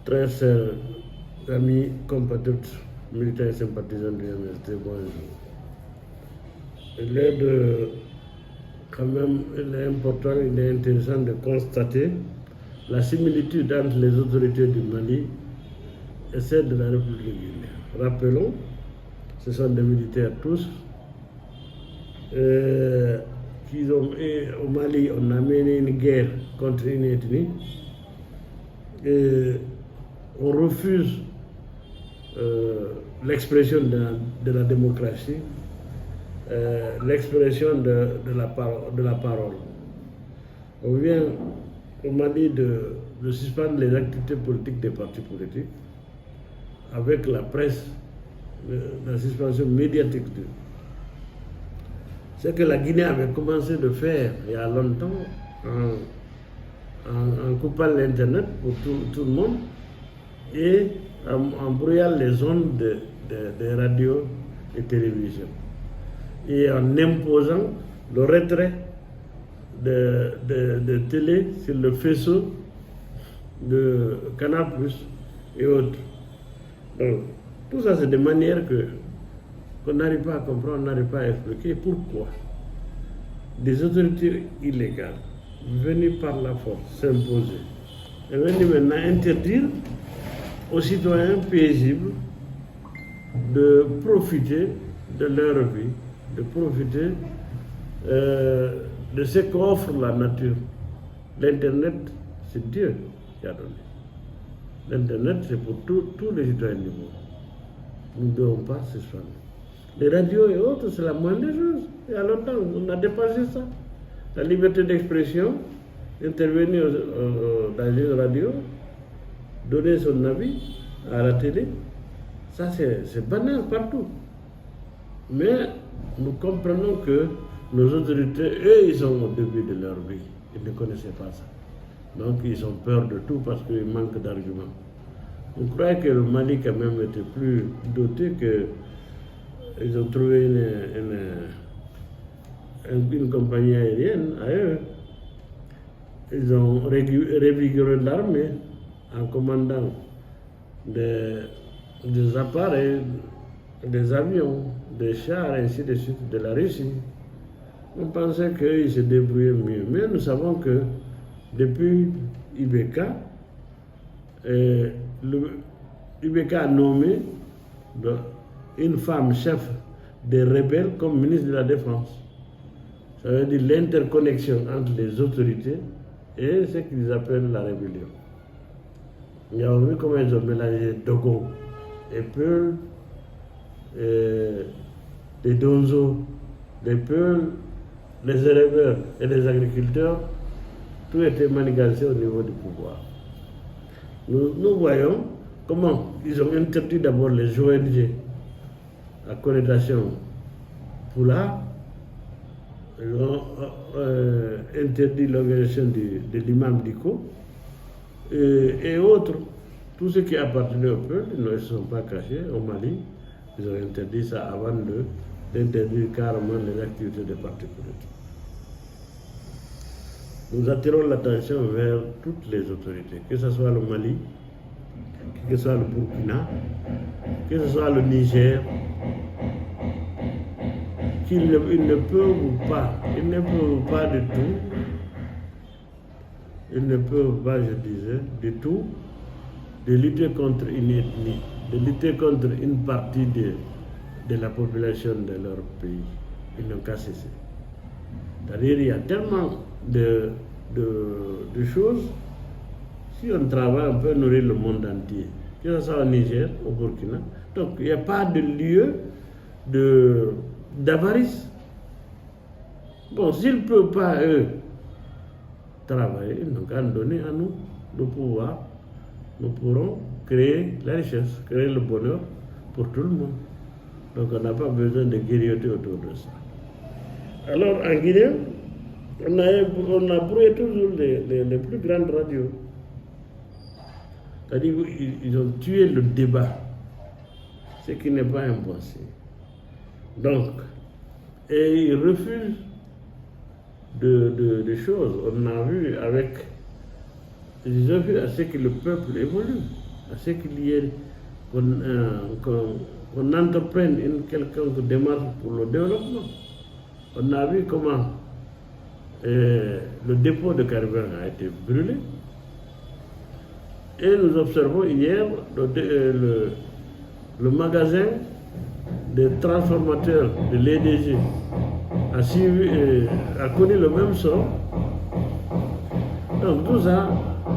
Très chers amis, compatriotes, militants et sympathisants du MST, bonjour. Il est important, il est intéressant de constater la similitude entre les autorités du Mali et celles de la République guinéenne. Rappelons, ce sont des militaires tous. Au Mali, on a mené une guerre contre une ethnie. Et on refuse l'expression de la démocratie, l'expression de la parole. On vient au Mali de suspendre les activités politiques des partis politiques avec la presse, la suspension médiatique. C'est que la Guinée avait commencé de faire il y a longtemps en coupant l'Internet pour tout le monde et en brouillant les ondes des radios et télévisions et en imposant le retrait de télé sur le faisceau de Canal+ et autres. Donc, tout ça, c'est des manières qu'on n'arrive pas à comprendre, on n'arrive pas à expliquer pourquoi des autorités illégales venues par la force s'imposer et venues maintenant interdire aux citoyens paisibles de profiter de leur vie, de profiter de ce qu'offre la nature. L'Internet, c'est Dieu qui a donné. L'Internet, c'est pour tous les citoyens du monde. Nous ne devons pas se soigner. Les radios et autres, c'est la moindre des choses. Il y a longtemps, on a dépassé ça. La liberté d'expression, intervenir dans une radio, donner son avis à la télé, ça c'est banal partout. Mais nous comprenons que nos autorités, eux, ils sont au début de leur vie. Ils ne connaissaient pas ça. Donc ils ont peur de tout parce qu'ils manquent d'arguments. On croyait que le Mali quand même était plus doté que ils ont trouvé une compagnie aérienne à eux. Ils ont révigoré l'armée en commandant des appareils, des avions, des chars, ainsi de suite, de la Russie. On pensait qu'ils se débrouillaient mieux. Mais nous savons que depuis IBK, IBK a nommé une femme chef des rebelles comme ministre de la Défense. Ça veut dire l'interconnexion entre les autorités et ce qu'ils appellent la rébellion. Nous avons vu comment ils ont mélangé Dogon et Peul, les Donzo, les Peul, les éleveurs et les agriculteurs. Tout était manigancé au niveau du pouvoir. Nous voyons comment ils ont interdit d'abord les ONG à connotation Poula. Ils ont interdit l'organisation de l'imam Diko et autres. Tout ce qui appartenait au peuple, ils ne se sont pas cachés au Mali. Ils ont interdit ça avant d'interdire carrément les activités des partis politiques. Nous attirons l'attention vers toutes les autorités, que ce soit le Mali, que ce soit le Burkina, que ce soit le Niger, qu'ils ne peuvent pas du tout, ils ne peuvent pas, je disais, du tout, de lutter contre une ethnie, de lutter contre une partie de la population de leur pays. Ils n'ont qu'à cesser. C'est-à-dire qu'il y a tellement de choses. Si on travaille, on peut nourrir le monde entier, que ce soit au Niger, au Burkina. Donc il n'y a pas de lieu d'avarice. Bon, s'ils ne peuvent pas, eux, travailler, ils n'ont qu'à nous donner à nous le pouvoir. Nous pourrons créer la richesse, créer le bonheur pour tout le monde. Donc on n'a pas besoin de grignoter autour de ça. Alors en Guinée, on a brouillé toujours les plus grandes radios. C'est-à-dire qu'ils ont tué le débat, ce qui n'est pas impossible. Donc, et ils refusent de choses. On a vu avec, ils ont vu à ce que le peuple évolue. à ce qu'il y ait qu'on entreprenne une quelconque démarche pour le développement. On a vu comment le dépôt de carburant a été brûlé. Et nous observons hier le magasin des transformateurs de l'EDG a connu le même sort. Donc tout ça,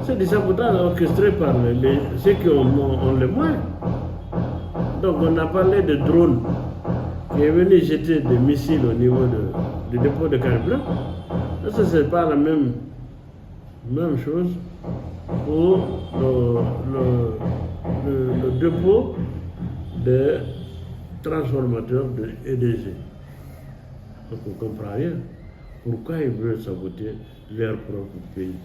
c'est des sabotages orchestrés par ceux qui ont les moyens. Donc on a parlé de drones qui est venu jeter des missiles au niveau du dépôt de carburant. Ça, c'est pas la même chose pour le dépôt de transformateurs de EDG. Donc on ne comprend rien. Pourquoi ils veulent saboter leur propre pays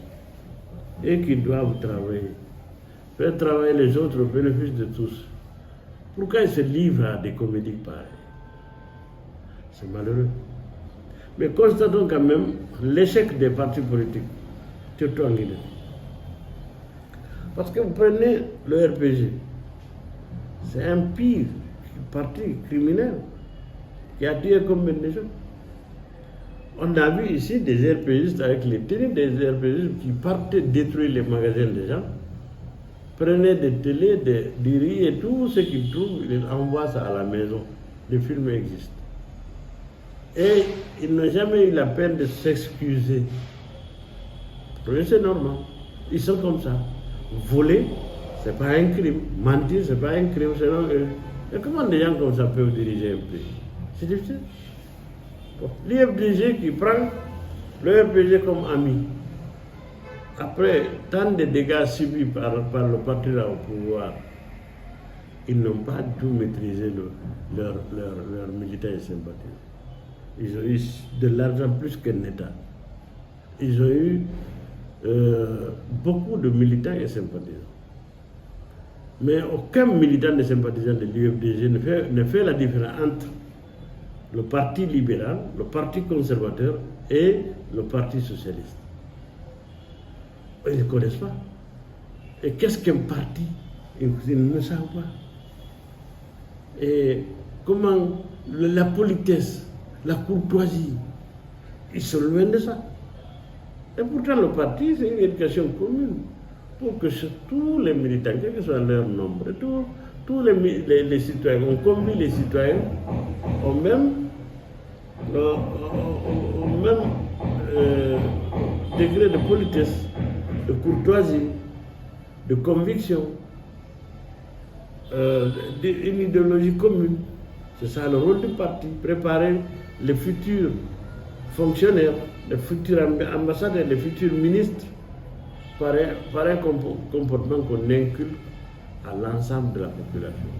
et qu'ils doivent travailler, faire travailler les autres au bénéfice de tous. Pourquoi ils se livrent à des comédies pareilles? C'est malheureux. Mais constatons quand même l'échec des partis politiques, surtout en Guinée. Parce que vous prenez le RPG, c'est un pire parti criminel qui a tué combien de gens? On a vu ici des RPGistes avec les télés des RPGistes qui partaient détruire les magasins des gens, prenaient des télés, des riz et tout ce qu'ils trouvent, ils envoient ça à la maison. Les films existent. Et ils n'ont jamais eu la peine de s'excuser. C'est normal. Ils sont comme ça. Voler, c'est pas un crime. Mentir, c'est pas un crime. Et comment des gens comme ça peuvent diriger un pays? C'est difficile. Bon. L'IFDG qui prend le RPG comme ami. Après tant de dégâts subis par le parti là au pouvoir, ils n'ont pas tout maîtrisé leurs militants et sympathisants. Ils ont eu de l'argent plus qu'un État. Ils ont eu beaucoup de militants et sympathisants. Mais aucun militant et sympathisant de l'UFDG ne fait la différence entre le parti libéral, le parti conservateur et le parti socialiste. Ils ne connaissent pas. Et qu'est-ce qu'un parti? Ils ne savent pas. Et comment la politesse, la courtoisie, ils sont loin de ça. Et pourtant le parti, c'est une éducation commune pour que tous les militants, quel que soit leur nombre, tous les citoyens, on convie les citoyens au même degré de politesse, de courtoisie, de conviction, d'une idéologie commune. C'est ça le rôle du parti, préparer les futurs fonctionnaires, les futurs ambassadeurs, les futurs ministres par un comportement qu'on inculque à l'ensemble de la population.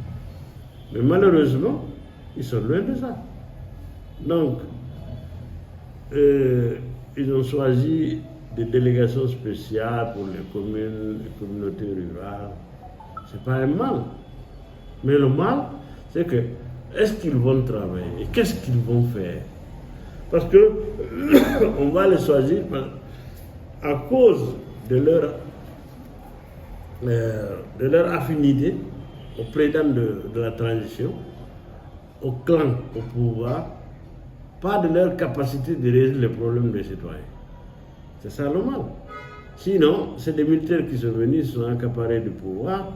Mais malheureusement, ils sont loin de ça. Donc, ils ont choisi des délégations spéciales pour les communes, les communautés rurales. C'est pas un mal. Mais le mal, c'est que, est-ce qu'ils vont travailler? Et qu'est-ce qu'ils vont faire? Parce que on va les choisir à cause de leur affinité au président de la transition, au clan, au pouvoir, pas de leur capacité de résoudre les problèmes des citoyens. C'est ça le mal. Sinon, c'est des militaires qui sont venus, ils sont accaparés du pouvoir.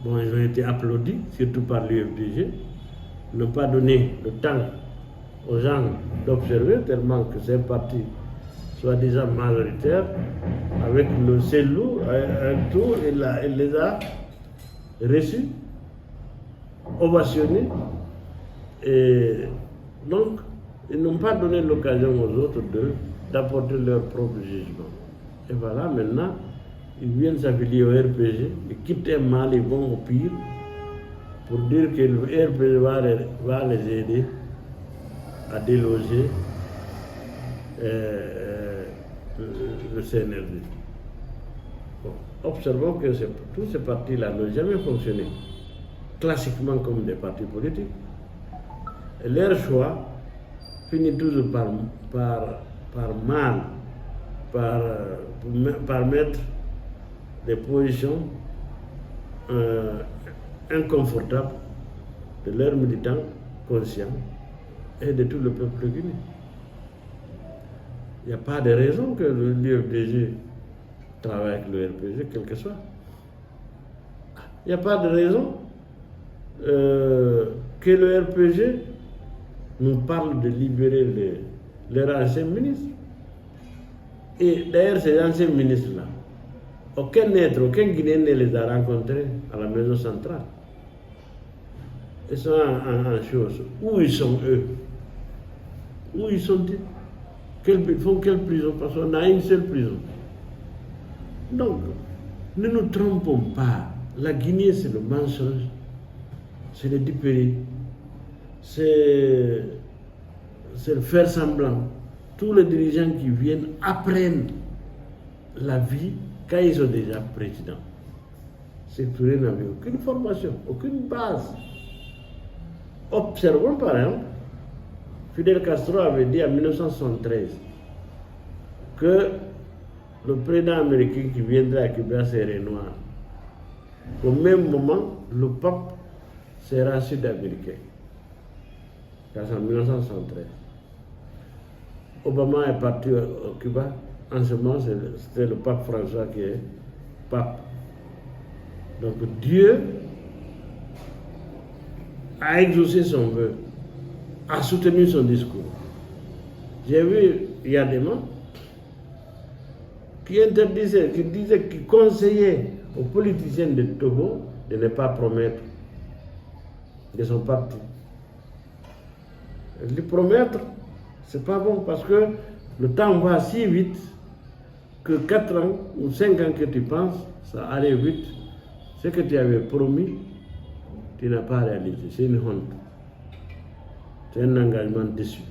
Bon, ils ont été applaudis, surtout par l'UFDG. Ils n'ont pas donné le temps aux gens d'observer, tellement que c'est un parti soi-disant majoritaire, avec le CELU, un tour, il les a reçus, ovationnés, et donc ils n'ont pas donné l'occasion aux autres d'apporter leur propre jugement. Et voilà, maintenant, ils viennent s'affilier au RPG, ils quittent un mal, ils vont au pire, pour dire que le RPG va les aider à déloger le CNRD. Bon, observons que tous ces partis-là n'ont jamais fonctionné classiquement comme des partis politiques. Et leur choix finit toujours par mettre des positions inconfortable de leurs militants conscients et de tout le peuple guinéen. Il n'y a pas de raison que l'UFDG travaille avec le RPG, quel que soit. Il n'y a pas de raison que le RPG nous parle de libérer les anciens ministres. Et d'ailleurs, ces anciens ministres-là, aucun Guinéen ne les a rencontrés à la maison centrale. Ils sont en chose. Où ils sont, eux? Où ils sont-ils? Ils font quelle prison? Parce qu'on a une seule prison. Donc, ne nous trompons pas. La Guinée, c'est le mensonge, c'est le dipéry, c'est le faire semblant. Tous les dirigeants qui viennent apprennent la vie quand ils sont déjà présidents. C'est que n'avait aucune formation, aucune base. Observons par exemple, Fidel Castro avait dit en 1973 que le président américain qui viendrait à Cuba serait noir. Au même moment, le pape sera sud-américain. C'est en 1973. Obama est parti au Cuba. En ce moment, c'était le pape François qui est pape. Donc Dieu a exaucé son vœu, a soutenu son discours. J'ai vu, il y a des gens qui interdisaient, qui conseillaient aux politiciens de Togo de ne pas promettre de son parti. Le promettre, c'est pas bon parce que le temps va si vite que 4 ans ou 5 ans que tu penses, ça allait vite. Ce que tu avais promis, tu n'as pas réalisé. C'est une honte. C'est un engagement déçu.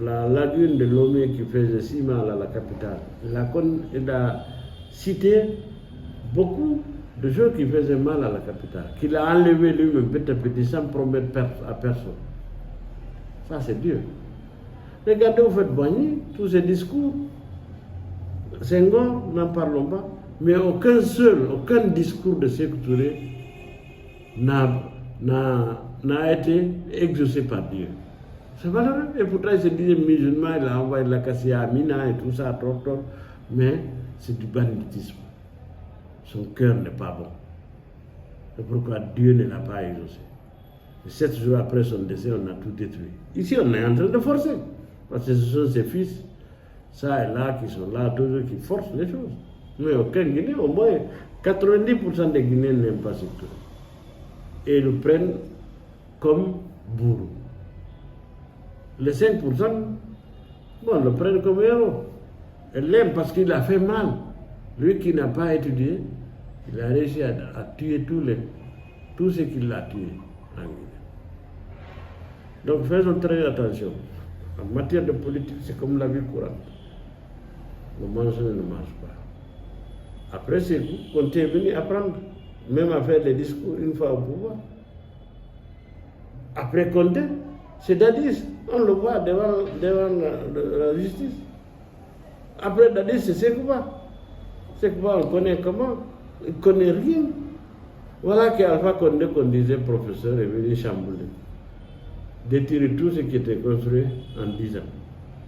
La lagune de Lomé qui faisait si mal à la capitale, il a cité beaucoup de choses qui faisaient mal à la capitale, qu'il a enlevé lui-même petit à petit sans promettre à personne. Ça, c'est Dieu. Regardez, vous faites Boigny, tous ces discours. Senghor, n'en parlons pas, mais aucun discours de Sékou Touré n'a été exaucé par Dieu. C'est malheureux. Et pourtant, il se disait musulman, il a envoyé la Kassia à Mina et tout ça, mais c'est du banditisme. Son cœur n'est pas bon. C'est pourquoi Dieu ne l'a pas exaucé. Et 7 jours après son décès, on a tout détruit. Ici, on est en train de forcer. Parce que ce sont ses fils, ça et là, qui sont là, toujours qui forcent les choses. Mais aucun Guinéen, au moins 90% des Guinéens n'aiment pas ce tour. Et ils le prennent comme bourreau. Les 5%, le prennent comme héros. Ils l'aiment parce qu'il a fait mal. Lui qui n'a pas étudié, il a réussi à tuer tout ce qu'il a tué en Guinée. Donc faisons très attention. En matière de politique, c'est comme la vie courante. Le mensonge ne marche pas. Après, c'est qu'on est venu apprendre, même à faire des discours une fois au pouvoir. Après Condé, c'est Dadis, on le voit devant la justice. Après Dadis, c'est Sekouba. Sekouba, on connaît comment? Il ne connaît rien. Voilà qu'Alpha Condé, qu'on disait professeur, est venu chambouler. Détruire tout ce qui était construit en 10 ans.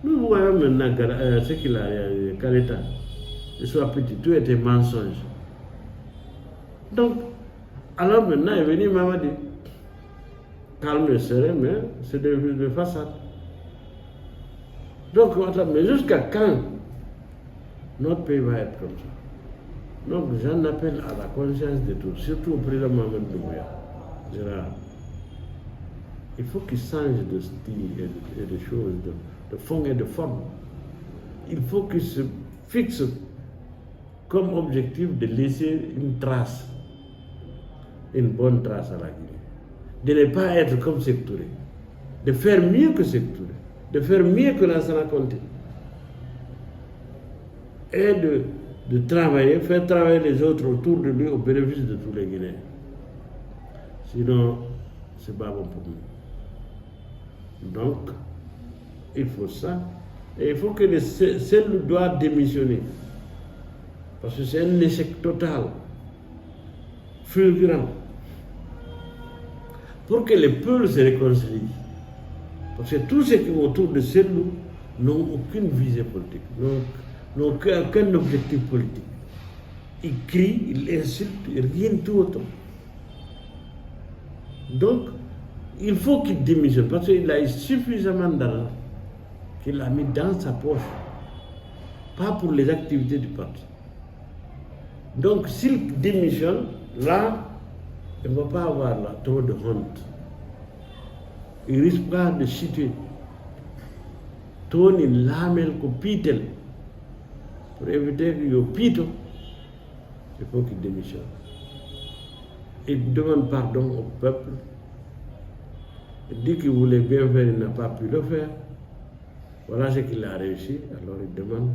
Nous voyons maintenant ce qu'il a réalisé, Kaleta. Il soit petit, tout était mensonge. Donc, alors maintenant, il est venu Mamadi. Calme et serein, mais c'est de façade. Donc, mais jusqu'à quand notre pays va être comme ça? Donc, j'en appelle à la conscience de tous, surtout au président Mohamed Doumbouya, Gérard. Il faut qu'il change de style et de choses, de fond et de forme. Il faut qu'il se fixe comme objectif de laisser une trace, une bonne trace à la Guinée. De ne pas être comme Sékou Touré, de faire mieux que Sékou Touré, de faire mieux que Lansana Conté. Et de travailler, faire travailler les autres autour de lui au bénéfice de tous les Guinéens. Sinon, c'est pas bon pour nous. Donc, il faut ça. Et il faut que celle doit démissionner. Parce que c'est un échec total. fulgurant pour que les peuples se réconcilient. Parce que tous ceux qui sont autour de Cellou n'ont aucune visée politique, n'ont aucun objectif politique. Ils crient, ils insultent, rien tout autant. Donc, il faut qu'il démissionne parce qu'il a eu suffisamment d'argent qu'il a mis dans sa poche, pas pour les activités du parti. Donc, s'il démissionne, là, il ne va pas avoir là, trop de honte. Il risque pas de chuter. Tony Lamel ko pitel pour éviter qu'il y ait pito, il faut qu'il démissionne. Il demande pardon au peuple. Il dit qu'il voulait bien faire, il n'a pas pu le faire. Voilà ce qu'il a réussi. Alors il demande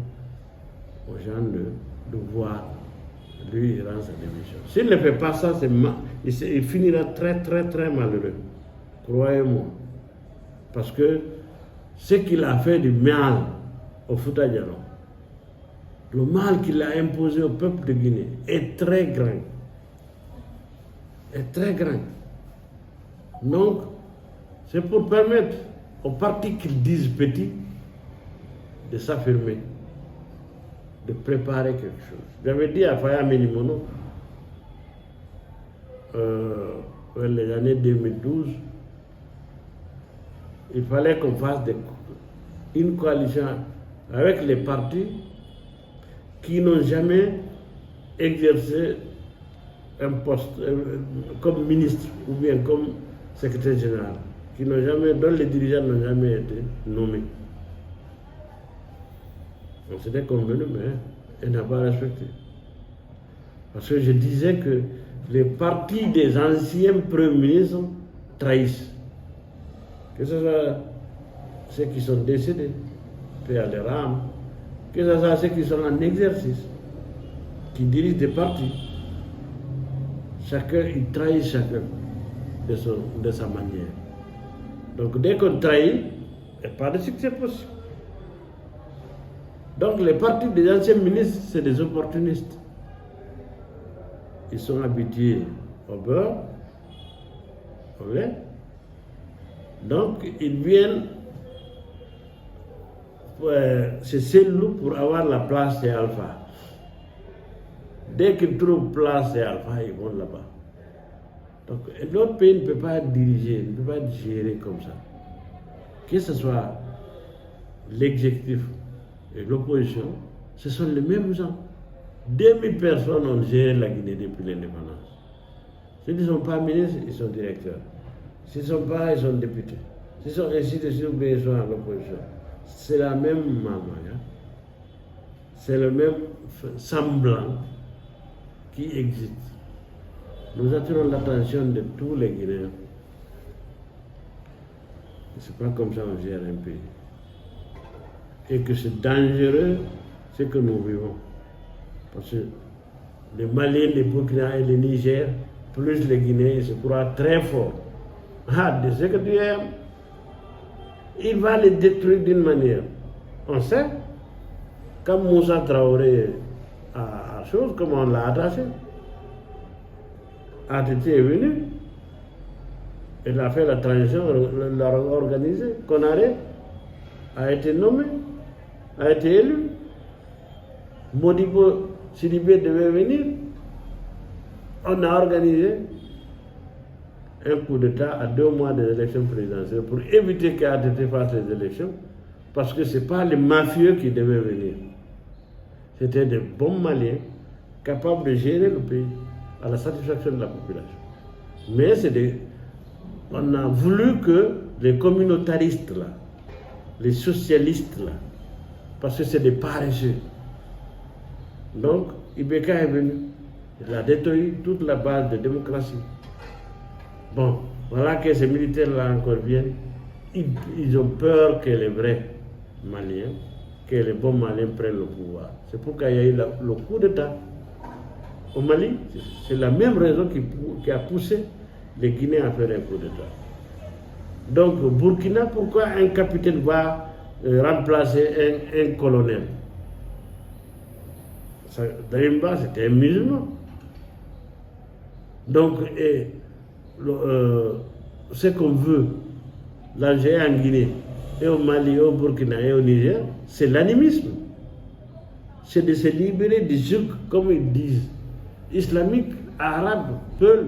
aux gens de voir. Lui, il rend sa démission. S'il ne fait pas ça, il finira très, très, très malheureux. Croyez-moi. Parce que ce qu'il a fait du mal au Fouta Djallon, le mal qu'il a imposé au peuple de Guinée est très grand. Est très grand. Donc, c'est pour permettre aux partis qu'ils disent petits de s'affirmer, de préparer quelque chose. J'avais dit à Faya Minimono, dans les années 2012, il fallait qu'on fasse une coalition avec les partis qui n'ont jamais exercé un poste comme ministre ou bien comme secrétaire général, dont les dirigeants n'ont jamais été nommés. On s'était convenu, mais elle n'a pas respecté. Parce que je disais que les partis des anciens premiers ministres trahissent. Que ce soit ceux qui sont décédés, paix à leur âme, que ce soit ceux qui sont en exercice, qui dirigent des partis. Chacun, il trahit chacun de sa manière. Donc dès qu'on trahit, il n'y a pas de succès possible. Donc les partis des anciens ministres, c'est des opportunistes. Ils sont habitués au beurre, au lait. Donc ils viennent chez Cellou pour avoir la place chez Alpha. Dès qu'ils trouvent place chez Alpha, ils vont là-bas. Donc notre pays ne peut pas être dirigé, ne peut pas être géré comme ça. Que ce soit l'exécutif et l'opposition, ce sont les mêmes gens. 2000 personnes ont géré la Guinée depuis l'indépendance. S'ils ne sont pas ministres, ils sont directeurs. S'ils ne sont pas, ils sont députés. S'ils sont ainsi de suite, ils sont à l'opposition. C'est la même maman. Hein? C'est le même semblant qui existe. Nous attirons l'attention de tous les Guinéens. Ce n'est pas comme ça qu'on gère un pays. Et que c'est dangereux ce que nous vivons. Parce que les Maliens, les Burkina et les Niger, plus les Guinéens, ils se croient très forts. Ah, de ce que tu aimes, il va les détruire d'une manière. On sait, comme Moussa Traoré a chose, comment on l'a attaché. ATT est venu, il a fait la transition, l'a organisé. Konaré a été nommé, a été élu. Modibo Sidibé devait venir. On a organisé un coup d'État à 2 mois des élections présidentielles pour éviter qu'ATT fasse les élections, parce que ce n'est pas les mafieux qui devaient venir. C'était des bons Maliens capables de gérer le pays à la satisfaction de la population. Mais on a voulu que les communautaristes là, les socialistes là, parce que c'est des paresseux. Donc, Ibeka est venu, il a détruit toute la base de démocratie. Bon, voilà que ces militaires-là encore viennent. Ils ont peur que les vrais Maliens, que les bons Maliens prennent le pouvoir. C'est pourquoi il y a eu le coup d'État. Au Mali, c'est la même raison qui a poussé les Guinéens à faire un coup d'État. Donc, au Burkina, pourquoi un capitaine va remplacer un colonel? Daïmba, c'était un musulman. Donc, ce qu'on veut, l'Algérie en Guinée, et au Mali, au Burkina et au Niger, c'est l'animisme. C'est de se libérer du joug, comme ils disent, islamique, arabe, peul.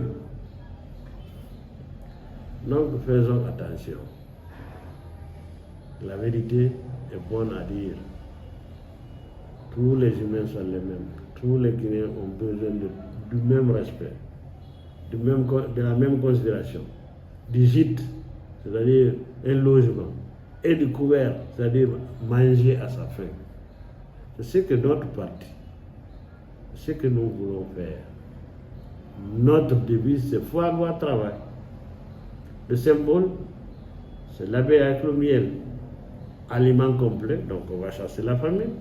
Donc faisons attention. La vérité est bonne à dire. Tous les humains sont les mêmes. Tous les Guinéens ont besoin du même respect, de la même considération, du gîte, c'est-à-dire un logement, et du couvert, c'est-à-dire manger à sa faim. C'est ce que notre parti, c'est ce que nous voulons faire. Notre devise, c'est foi, loi, travail. Le symbole, c'est l'abeille avec le miel, aliment complet, donc on va chasser la famine,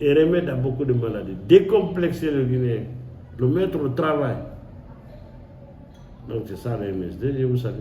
et remède à beaucoup de maladies. Décomplexer le Guinéen, le mettre au travail. Donc c'est ça le MSD, je vous salue.